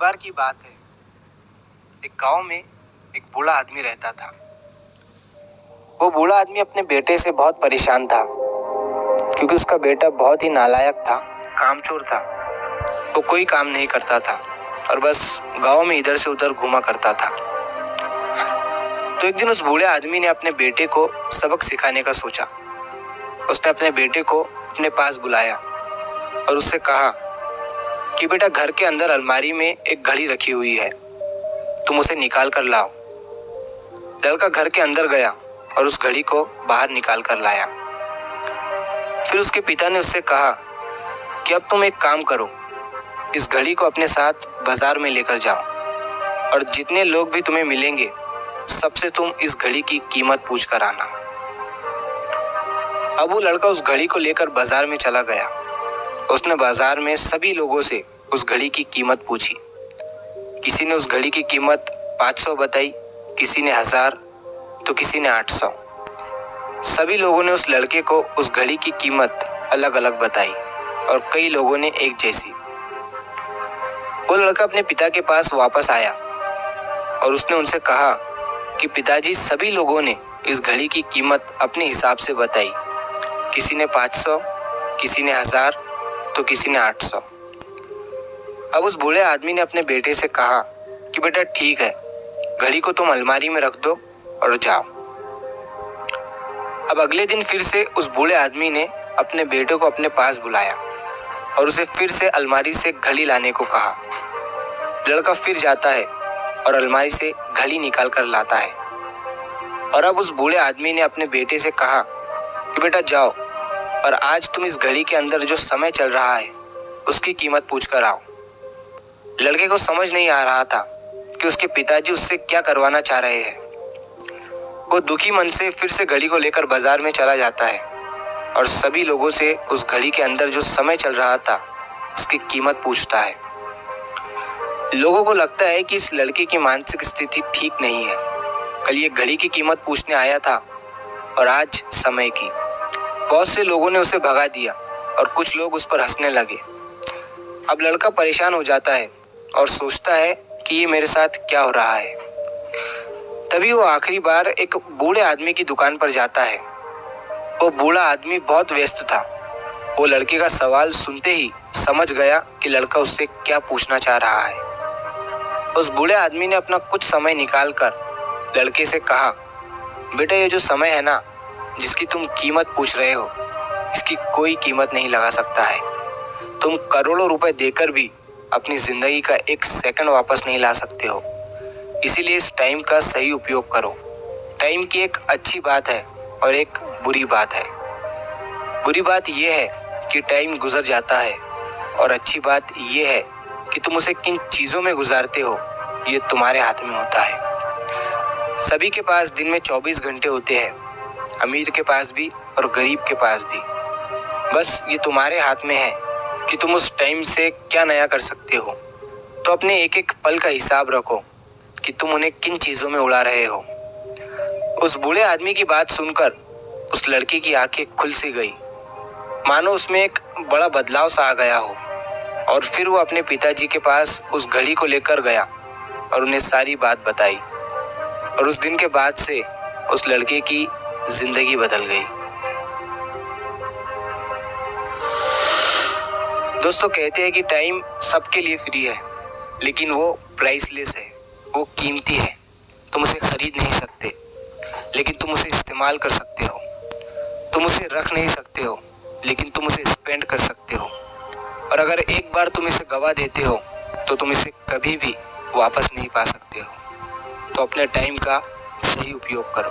बार की बात है, एक गांव में एक बूढ़ा आदमी रहता था। वो बूढ़ा आदमी अपने बेटे से बहुत परेशान था, क्योंकि उसका बेटा बहुत ही नालायक था, कामचोर था। वो कोई काम नहीं करता था और बस गांव में इधर से उधर घूमा करता था। तो एक दिन उस बूढ़े आदमी ने अपने बेटे को सबक सिखाने का सोचा। उसने अपने बेटे को अपने पास बुलाया और उससे कहा कि बेटा, घर के अंदर अलमारी में एक घड़ी रखी हुई है, तुम उसे निकाल कर लाओ। लड़का घर के अंदर गया और उस घड़ी को बाहर निकाल कर लाया। फिर उसके पिता ने उससे कहा कि अब तुम एक काम करो, इस घड़ी को अपने साथ बाजार में लेकर जाओ और जितने लोग भी तुम्हें मिलेंगे सबसे तुम इस घड़ी की कीमत पूछ कर आना। अब वो लड़का उस घड़ी को लेकर बाजार में चला गया। उसने बाजार में सभी लोगों से उस घड़ी की कीमत पूछी। किसी ने उस घड़ी की कीमत 500 बताई, किसी ने 1000, तो किसी ने 800। सभी लोगों ने उस लड़के को उस घड़ी की कीमत अलग अलग बताई और कई लोगों ने एक जैसी। वो लड़का अपने पिता के पास वापस आया और उसने उनसे कहा कि पिताजी, सभी लोगों ने इस घड़ी की कीमत अपने हिसाब से बताई। किसी ने 500, किसी ने 1000, तो किसी ने 800। अब उस बूढ़े आदमी ने अपने बेटे से कहा कि बेटा ठीक है, घड़ी को तुम अलमारी में रख दो और जाओ। अब अगले दिन फिर से उस बूढ़े आदमी ने अपने बेटे को अपने पास बुलाया और उसे फिर से अलमारी से घड़ी लाने को कहा। लड़का फिर जाता है और अलमारी से घड़ी निकाल कर लाता है। और अब उस बूढ़े आदमी ने अपने बेटे से कहा कि बेटा जाओ और आज तुम इस घड़ी के अंदर जो समय चल रहा है उसकी कीमत पूछ कर आओ। लड़के को समझ नहीं आ रहा था कि उसके पिताजी उससे क्या करवाना चाह रहे हैं। वो दुखी मन से फिर से घड़ी को लेकर बाजार में चला जाता है और सभी लोगों से उस घड़ी के अंदर जो समय चल रहा था उसकी कीमत पूछता है। लोगों को लगता है कि इस लड़के की मानसिक स्थिति ठीक नहीं है। कल ये घड़ी की कीमत पूछने आया था और आज समय की। बहुत से लोगों ने उसे भगा दिया और कुछ लोग उस पर हंसने लगे। अब लड़का परेशान हो जाता है और सोचता है कि ये मेरे साथ क्या हो रहा है। तभी वो आखिरी बार एक बूढ़े आदमी की दुकान पर जाता है। वो बूढ़ा आदमी बहुत व्यस्त था। वो लड़के का सवाल सुनते ही समझ गया कि लड़का उससे क्या पूछना चाह रहा है। उस बूढ़े आदमी ने अपना कुछ समय निकालकर लड़के से कहा, बेटा, ये जो समय है ना, जिसकी तुम कीमत पूछ रहे हो, इसकी कोई कीमत नहीं लगा सकता है। तुम करोड़ों रुपए देकर भी अपनी जिंदगी का एक सेकंड वापस नहीं ला सकते हो। इसीलिए इस टाइम का सही उपयोग करो। टाइम की एक अच्छी बात है और एक बुरी बात है। बुरी बात यह है कि टाइम गुजर जाता है और अच्छी बात यह है कि तुम उसे किन चीजों में गुजारते हो, ये तुम्हारे हाथ में होता है। सभी के पास दिन में 24 घंटे होते हैं, अमीर के पास भी और गरीब के पास भी। बस ये तुम्हारे हाथ में है कि तुम उस टाइम से क्या नया कर सकते हो। तो अपने एक एक पल का हिसाब रखो कि तुम उन्हें किन चीजों में उड़ा रहे हो। उस बूढ़े आदमी की बात सुनकर उस लड़के की आंखें खुल सी गई, मानो उसमें एक बड़ा बदलाव सा आ गया हो। और फिर वो अपने पिताजी के पास उस घड़ी को लेकर गया और उन्हें सारी बात बताई। और उस दिन के बाद से उस लड़के की जिंदगी बदल गई। दोस्तों, कहते हैं कि टाइम सबके लिए फ्री है, लेकिन वो प्राइसलेस है, वो कीमती है। तुम उसे खरीद नहीं सकते, लेकिन तुम उसे इस्तेमाल कर सकते हो। तुम उसे रख नहीं सकते हो, लेकिन तुम उसे स्पेंड कर सकते हो। और अगर एक बार तुम इसे गवा देते हो तो तुम इसे कभी भी वापस नहीं पा सकते हो। तो अपने टाइम का सही उपयोग करो।